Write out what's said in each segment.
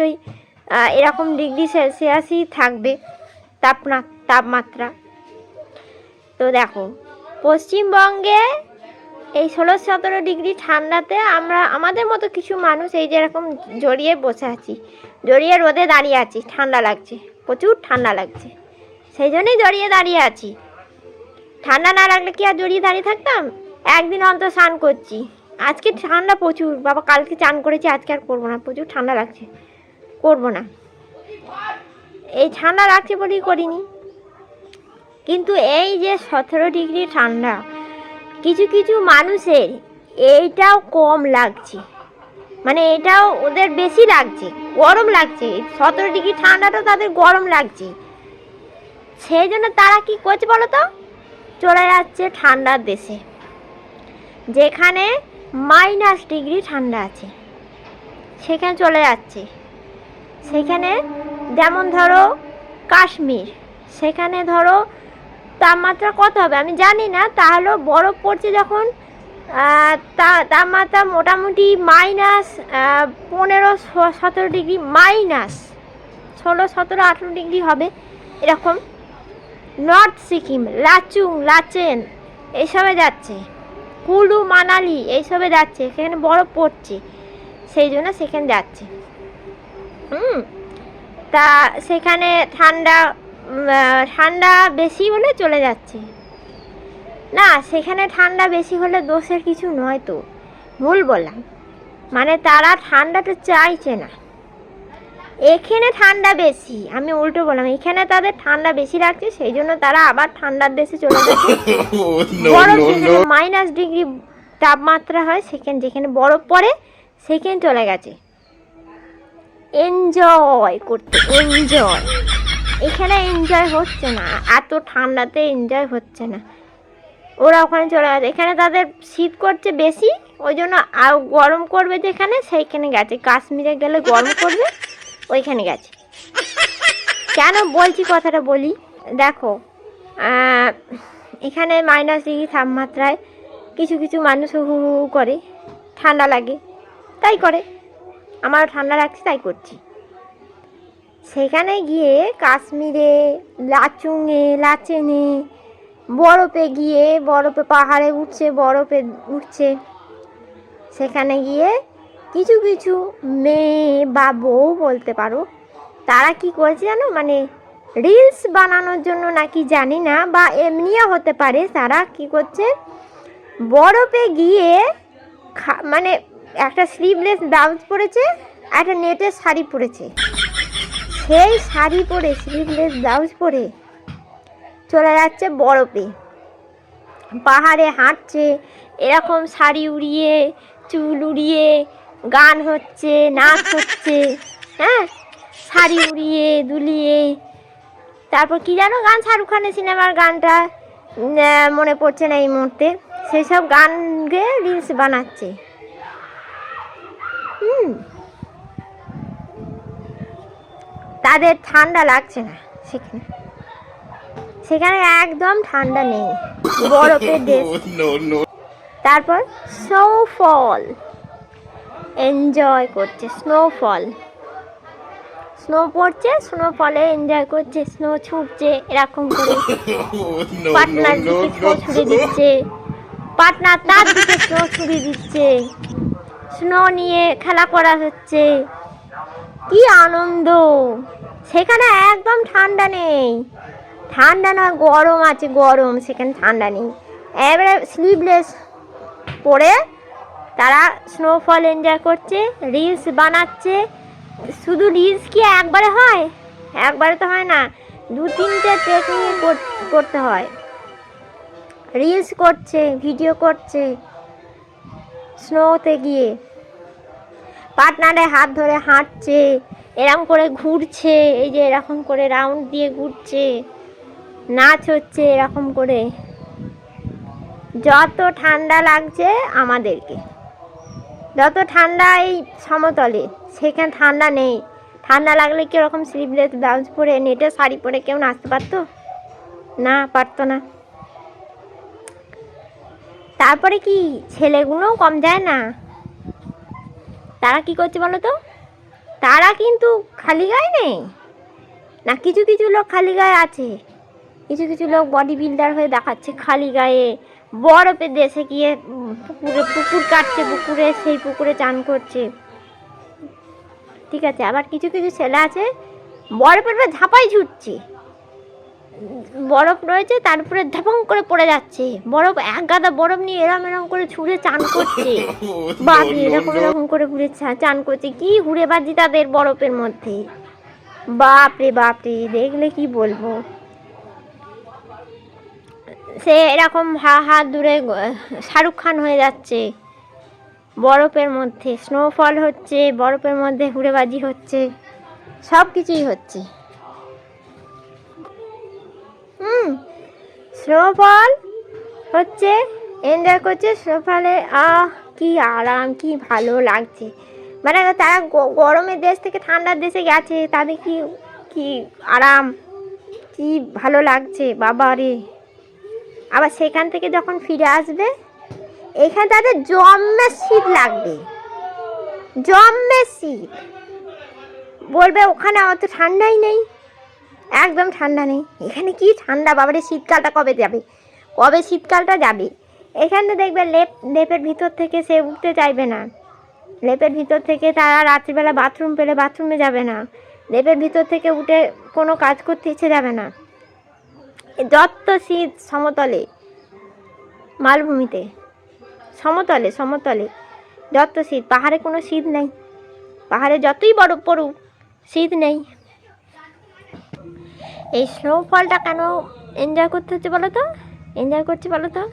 অবশ্যই এরকম ডিগ্রি সেলসিয়াসই থাকবে তাপমাত্রা। তো দেখো পশ্চিমবঙ্গে এই 16-17 ডিগ্রি ঠান্ডাতে আমাদের মতো কিছু মানুষ এই যেরকম জড়িয়ে বসে আছি, জড়িয়ে রোদে দাঁড়িয়ে আছি, ঠান্ডা লাগছে, প্রচুর ঠান্ডা লাগছে, সেই জন্যই জড়িয়ে দাঁড়িয়ে আছি। ঠান্ডা না লাগলে কি আর জড়িয়ে দাঁড়িয়ে থাকতাম? একদিন অন্তর স্নান করছি, আজকে ঠান্ডা প্রচুর, বাবা কালকে চান করেছি, আজকে আর করবো না, প্রচুর ঠান্ডা লাগছে, করবো না। এই ঠান্ডা লাগছে বলেই করিনি। কিন্তু এই যে 17 ডিগ্রি ঠান্ডা, কিছু কিছু মানুষের এইটাও কম লাগছে, মানে এটাও ওদের বেশি লাগছে, গরম লাগছে। 17 ডিগ্রি ঠান্ডাটাও তাদের গরম লাগছে, সেই জন্য তারা কি করছে বলো তো, চলে যাচ্ছে ঠান্ডার দেশে, যেখানে -ডিগ্রি ঠান্ডা আছে, সেখানে চলে যাচ্ছে। সেখানে যেমন ধরো কাশ্মীর, সেখানে ধরো তাপমাত্রা কত হবে আমি জানি না, তাহলেও বরফ পড়ছে যখন, তাপমাত্রা মোটামুটি -15-17 ডিগ্রি, -16-17-18 ডিগ্রি হবে এরকম। নর্থ সিকিম, লাচেন এইসবে যাচ্ছে, কুলু মানালি এইসবে যাচ্ছে, সেখানে বরফ পড়ছে, সেই জন্য সেখানে যাচ্ছে। তা সেখানে ঠান্ডা বেশি হলে চলে যাচ্ছে না, সেখানে ঠান্ডা বেশি হলে দোষের কিছু নয়, তো ভুল বললাম, মানে তারা ঠান্ডাটা চাইছে না, এখানে ঠান্ডা বেশি, আমি উল্টো বললাম, এখানে তাদের ঠান্ডা বেশি লাগছে, সেই জন্য তারা আবার ঠান্ডার দেশে চলে যাচ্ছে। বরফ যেখানে -ডিগ্রি তাপমাত্রা হয়, সেখানে যেখানে বরফ পড়ে সেখানে চলে গেছে এনজয় করতে। এখানে এনজয় হচ্ছে না, এত ঠান্ডাতে এনজয় হচ্ছে না, ওরা ওখানে চলে গেছে। এখানে তাদের শীত করছে বেশি, ওই জন্য গরম করবে যেখানে, সেইখানে গেছে। কাশ্মীরে গেলে গরম করবে, ওইখানে গেছে। কেন বলছি কথাটা বলি, দেখো এখানে -ডিগ্রি তাপমাত্রায় কিছু কিছু মানুষ হু হু করে, ঠান্ডা লাগে তাই করে, আমারও ঠান্ডা লাগছে তাই করছি। সেখানে গিয়ে কাশ্মীরে, লাচেনে বরফে গিয়ে, বরফে পাহাড়ে উঠছে, সেখানে গিয়ে কিছু কিছু মেয়ে বা বউ বলতে পারো, তারা কি করছে জানো, মানে রিলস বানানোর জন্য নাকি জানি না, বা এমনিও হতে পারে, তারা কি করছে, বরফে গিয়ে মানে একটা স্লিভলেস ব্লাউজ পরেছে, একটা নেটের শাড়ি পরেছে, সেই শাড়ি পরে স্লিভলেস ব্লাউজ পরে চলে যাচ্ছে বরফে, পাহাড়ে হাঁটছে, এরকম শাড়ি উড়িয়ে, চুল উড়িয়ে, গান হচ্ছে, নাচ হচ্ছে, হ্যাঁ, শাড়ি উড়িয়ে দুলিয়ে। তারপর কি জানো গান, শাহরুখ খানের সিনেমার গানটা মনে পড়ছে না এই মুহূর্তে, সেই সব গান গেয়ে রিলস বানাচ্ছে। তাদের ঠান্ডা লাগছে না, সেখানে একদম ঠান্ডা নেই, বরফের দেশ। তারপর স্নোফল এনজয় করছে, স্নো পড়ছে, স্নোফলে এনজয় করছে, স্নো ছুটছে এরকম করে, পার্টনার দিকে স্নো ছুড়ে দিচ্ছে, পার্টনার তার দিকে স্নো ছুড়ে দিচ্ছে, স্নো নিয়ে খেলা করা হচ্ছে, কি আনন্দ। সেখানে একদম ঠান্ডা নেই, ঠান্ডা না, গরম আছে, গরম, সেখানে ঠান্ডা নেই। এবারে স্লিভলেস পরে তারা স্নোফল এনজয় করছে, রিলস বানাচ্ছে। শুধু রিলস কি একবারে হয়? একবারে তো হয় না, 2-3টে টেকনিক করতে হয়। রিলস করছে, ভিডিও করছে, স্নোতে গিয়ে পার্টনারে হাত ধরে হাঁটছে, এরকম করে ঘুরছে, এই যে এরকম করে রাউন্ড দিয়ে ঘুরছে, নাচ হচ্ছে এরকম করে। যত ঠান্ডা লাগছে আমাদেরকে, যত ঠান্ডা এই সমতলে, সেখানে ঠান্ডা নেই। ঠান্ডা লাগলে কি ওরকম স্লিভলেস ব্লাউজ পরে, নেটের শাড়ি পরে কেউ নাচতে পারতো? না, পারতো না। তারপরে কি ছেলেগুলোও কম যায় না, তারা কি করছে বলো তো, তারা কিন্তু খালি গায়ে নেই না, কিছু কিছু লোক খালি গায়ে আছে, কিছু কিছু লোক বডি বিল্ডার হয়ে দেখাচ্ছে খালি গায়ে বরফের দেশে গিয়ে পুকুর কাটছে, পুকুরে সেই পুকুরে চান করছে, ঠিক আছে। আবার কিছু কিছু ছেলে আছে বরফের উপরে ঝাঁপাই ছুটছে, বরফ রয়েছে তার উপরে ধাপাং করে পড়ে যাচ্ছে, বরফ এক গাদা বরফ নিয়ে এরম এরম করে ছুঁড়ে চান করছে, বাপরে এরকম এরকম করে ঘুরে চান করছে, কি ঘুরে বাজি তাদের বরফের মধ্যে, বাপরে বাপরে দেখলে কি বলবো। সে এরকম হাত দূরে শাহরুখ খান হয়ে যাচ্ছে বরফের মধ্যে, স্নোফল হচ্ছে বরফের মধ্যে, ঘুরেবাজি হচ্ছে, সব কিছুই হচ্ছে। স্নোফল হচ্ছে, এনজয় করছে স্নোফলে, কি আরাম, কি ভালো লাগছে। মানে তারা গরমের দেশ থেকে ঠান্ডার দেশে গেছে, তাদের কি কি আরাম, কি ভালো লাগছে বাবা রে। আবার সেখান থেকে যখন ফিরে আসবে এখানে তাদের জম্মের শীত লাগবে, জম্মের শীত, বলবে ওখানে অত ঠান্ডাই নেই, একদম ঠান্ডা নেই, এখানে কি ঠান্ডা বাবারে, শীতকালটা কবে যাবে, কবে শীতকালটা যাবে। এখানে দেখবে লেপের ভিতর থেকে সে উঠতে চাইবে না, লেপের ভিতর থেকে তারা রাত্রিবেলা বাথরুম পেলে বাথরুমে যাবে না, লেপের ভিতর থেকে উঠে কোনো কাজ করতে ইচ্ছে যাবে না। যত শীত সমতলে, মালভূমিতে, সমতলে সমতলে যত শীত, পাহাড়ে কোনো শীত নেই, পাহাড়ে যতই বরফ পড়ুক শীত নেই। এই স্নোফলটা কেন এনজয় করতে হচ্ছে বলো তো, এনজয় করছে বলো তো,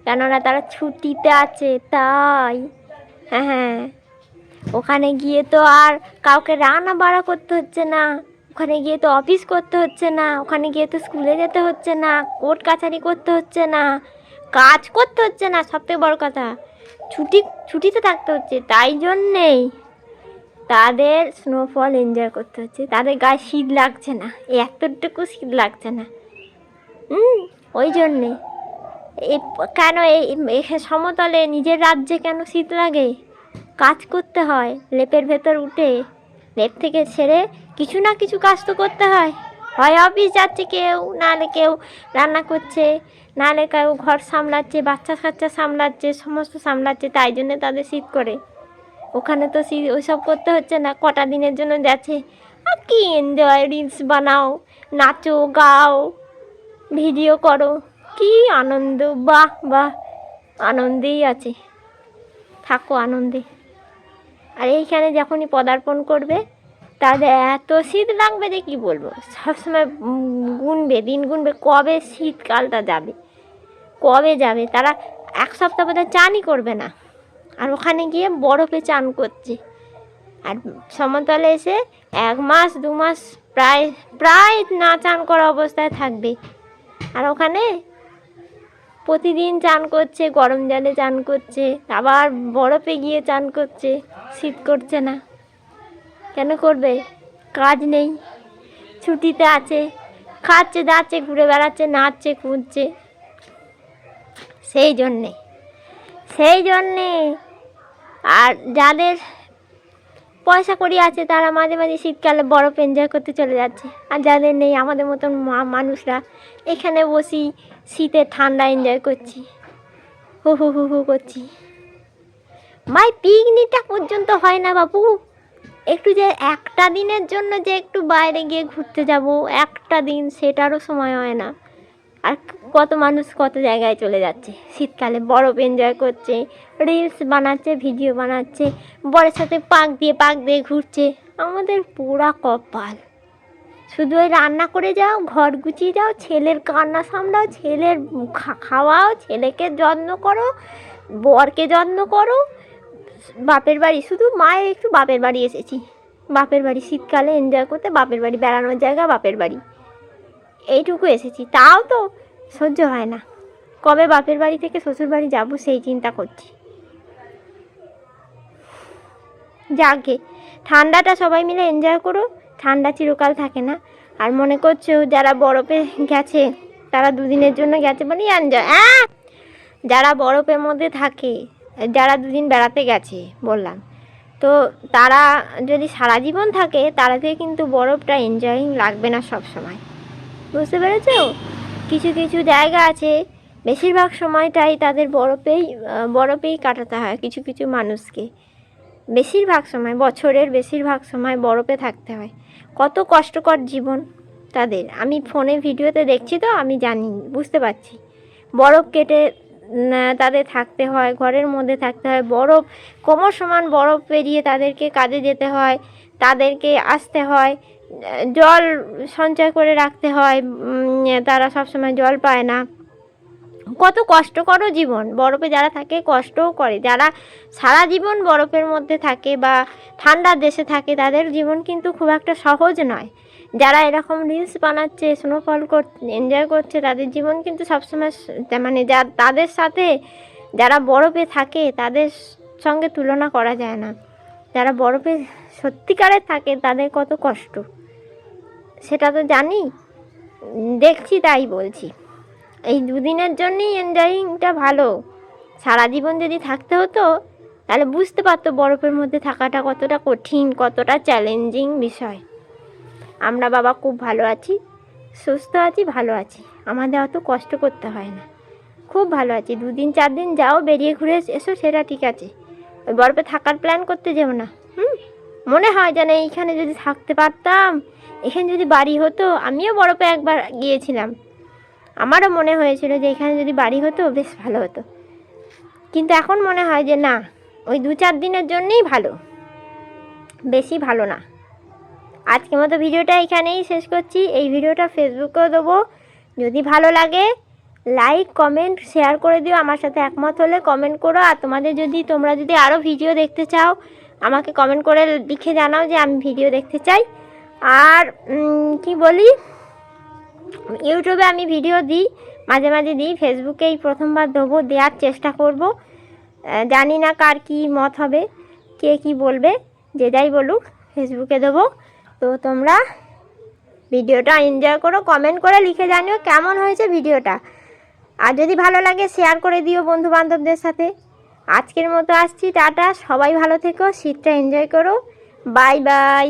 কেননা তারা ছুটিতে আছে তাই। হ্যাঁ, ওখানে গিয়ে তো আর কাউকে রান্না বাড়া করতে হচ্ছে না, ওখানে গিয়ে তো অফিস করতে হচ্ছে না, ওখানে গিয়ে তো স্কুলে যেতে হচ্ছে না, কোর্ট কাছারি করতে হচ্ছে না, কাজ করতে হচ্ছে না, সবথেকে বড় কথা ছুটিতে থাকতে হচ্ছে, তাই জন্যেই তাদের স্নোফল এনজয় করতে হচ্ছে, তাদের গায়ে শীত লাগছে না, এতটুকু শীত লাগছে না। ওই জন্যে কেন এই সমতলে নিজের রাজ্যে কেন শীত লাগে, কাজ করতে হয়, লেপের ভেতর উঠে লেপ থেকে ছেড়ে কিছু না কিছু কাজ তো করতে হয়, হয় অফিস যাচ্ছে কেউ, নাহলে কেউ রান্না করছে, নাহলে কেউ ঘর সামলাচ্ছে, বাচ্চা কাচ্চা সামলাচ্ছে, সমস্ত সামলাচ্ছে, তাই জন্যে তাদের শীত করে। ওখানে তো শীত ওইসব করতে হচ্ছে না, কটা দিনের জন্য যাচ্ছে, আর কি এনজয়, রিলস বানাও, নাচো গাও, ভিডিও করো, কি আনন্দ, বাহ বাহ, আনন্দেই আছে, থাকো আনন্দে। আর এইখানে যখনই পদার্পণ করবে তাদের এত শীত লাগবে যে কী বলবো, সবসময় গুনবে, দিন গুনবে কবে শীতকালটা যাবে, কবে যাবে। তারা এক সপ্তাহ বোধহয় চানই করবে না, আর ওখানে গিয়ে বরফে চান করছে, আর সমতলে এসে 1 মাস 2 মাস প্রায় না চান করা অবস্থায় থাকবে, আর ওখানে প্রতিদিন চান করছে, গরম জলে চান করছে, আবার বরফে গিয়ে চান করছে, শীত করছে না। কেন করবে, কাজ নেই, ছুটিতে আছে, খাচ্ছে দাচ্ছে, ঘুরে বেড়াচ্ছে, নাচছে কুদছে, সেই জন্যে। আর যাদের পয়সা কড়ি আছে তারা মাঝে মাঝে শীতকালে বরফ এনজয় করতে চলে যাচ্ছে, আর যাদের নেই আমাদের মতন মানুষরা এখানে বসি শীতে ঠান্ডা এনজয় করছি, হু হু হু হু করছি। ভাই পিকনিকটা পর্যন্ত হয় না বাবু, একটু যে একটা দিনের জন্য যে একটু বাইরে গিয়ে ঘুরতে যাব একটা দিন, সেটারও সময় হয় না। আর কত মানুষ কত জায়গায় চলে যাচ্ছে শীতকালে, বরফ এনজয় করছে, রিলস বানাচ্ছে, ভিডিও বানাচ্ছে, বরের সাথে পাক দিয়ে ঘুরছে। আমাদের পুরা কপাল, শুধু ওই রান্না করে যাও, ঘর গুছিয়ে যাও, ছেলের কান্না সামলাও, ছেলের খাওয়াও, ছেলেকে যত্ন করো, বরকে যত্ন করো, বাপের বাড়ি, শুধু মায়ের একটু বাপের বাড়ি এসেছি, বাপের বাড়ি শীতকালে এনজয় করতে, বাপের বাড়ি বেড়ানোর জায়গা, বাপের বাড়ি এইটুকু এসেছি, তাও তো সহ্য হয় না, কবে বাপের বাড়ি থেকে শ্বশুর বাড়ি যাবো সেই চিন্তা করছি। যাকে ঠান্ডাটা সবাই মিলে এনজয় করো, ঠান্ডা চিরকাল থাকে না। আর মনে করছো যারা বরফে গেছে তারা 2 দিনের জন্য গেছে বলে এনজয়, যারা বরফের মধ্যে থাকে, যারা 2 দিন বেড়াতে গেছে বললাম, তো তারা যদি সারা জীবন থাকে তারাকে কিন্তু বরফটা এনজয়িং লাগবে না সব সময়, বুঝতে পেরেছো? কিছু কিছু জায়গা আছে বেশিরভাগ সময়টাই তাদের বরফেই কাটাতে হয়। কিছু কিছু মানুষকে বেশিরভাগ সময়, বছরের বেশিরভাগ সময় বরফে থাকতে হয়। কত কষ্টকর জীবন তাদের। আমি ফোনে ভিডিওতে দেখছি তো আমি জানি, বুঝতে পারছি। বরফ কেটে তাদের থাকতে হয়, ঘরের মধ্যে থাকতে হয়, বরফ কোমর সমান বরফ পেরিয়ে তাদেরকে কাজে যেতে হয়, তাদেরকে আসতে হয়, জল সঞ্চয় করে রাখতে হয়, তারা সবসময় জল পায় না। কত কষ্টকরও জীবন। বরফে যারা থাকে কষ্টও করে, যারা সারা জীবন বরফের মধ্যে থাকে বা ঠান্ডার দেশে থাকে তাদের জীবন কিন্তু খুব একটা সহজ নয়। যারা এরকম রিলস বানাচ্ছে, স্নোফল এনজয় করছে, তাদের জীবন কিন্তু সবসময় মানে তাদের সাথে যারা বরফে থাকে তাদের সঙ্গে তুলনা করা যায় না। যারা বরফে সত্যিকারে থাকে তাদের কত কষ্ট সেটা তো জানি, দেখছি, তাই বলছি। এই দুদিনের জন্যই এনজয়িংটা ভালো। সারা জীবন যদি থাকতে হতো তাহলে বুঝতে পারতো বরফের মধ্যে থাকাটা কতটা কঠিন, কতটা চ্যালেঞ্জিং বিষয়। আমরা বাবা খুব ভালো আছি, সুস্থ আছি, ভালো আছি, আমাদের অত কষ্ট করতে হয় না, খুব ভালো আছি। 2 দিন 4 দিন যাও, বেরিয়ে ঘুরে এসো, সেটা ঠিক আছে। ওই বরফে থাকার প্ল্যান করতে যেও না। মনে হয় যেন এইখানে যদি থাকতে পারতাম, এখানে যদি বাড়ি হতো। আমিও বরফে একবার গিয়েছিলাম, আমারও মনে হয়েছিল যে এখানে যদি বাড়ি হতো বেশ ভালো হতো। কিন্তু এখন মনে হয় যে না, ওই 2-4 দিনের জন্যই ভালো, বেশি ভালো না। আজকের মতো ভিডিওটা এখানেই শেষ করছি। এই ভিডিওটা ফেসবুকেও দেবো, যদি ভালো লাগে লাইক কমেন্ট শেয়ার করে দিও। আমার সাথে একমত হলে কমেন্ট করো। আর তোমরা যদি আরও ভিডিও দেখতে চাও আমাকে কমেন্ট করে লিখে জানাও যে আমি ভিডিও দেখতে চাই। আর কি বলি, ইউটিউবে আমি ভিডিও দিই, মাঝে মাঝে দিই, ফেসবুকে এই প্রথমবার দেওয়ার চেষ্টা করব। জানি না কার কী মত হবে, কে কী বলবে, যে যাই বলুক ফেসবুকে দেবো। তো তোমরা ভিডিওটা এনজয় করো, কমেন্ট করে লিখে জানিও কেমন হয়েছে ভিডিওটা। আর যদি ভালো লাগে শেয়ার করে দিও বন্ধু বান্ধবদের সাথে। আজকের মতো আসছি, টাটা, সবাই ভালো থেকো, শীতটা এনজয় করো, বাই বাই।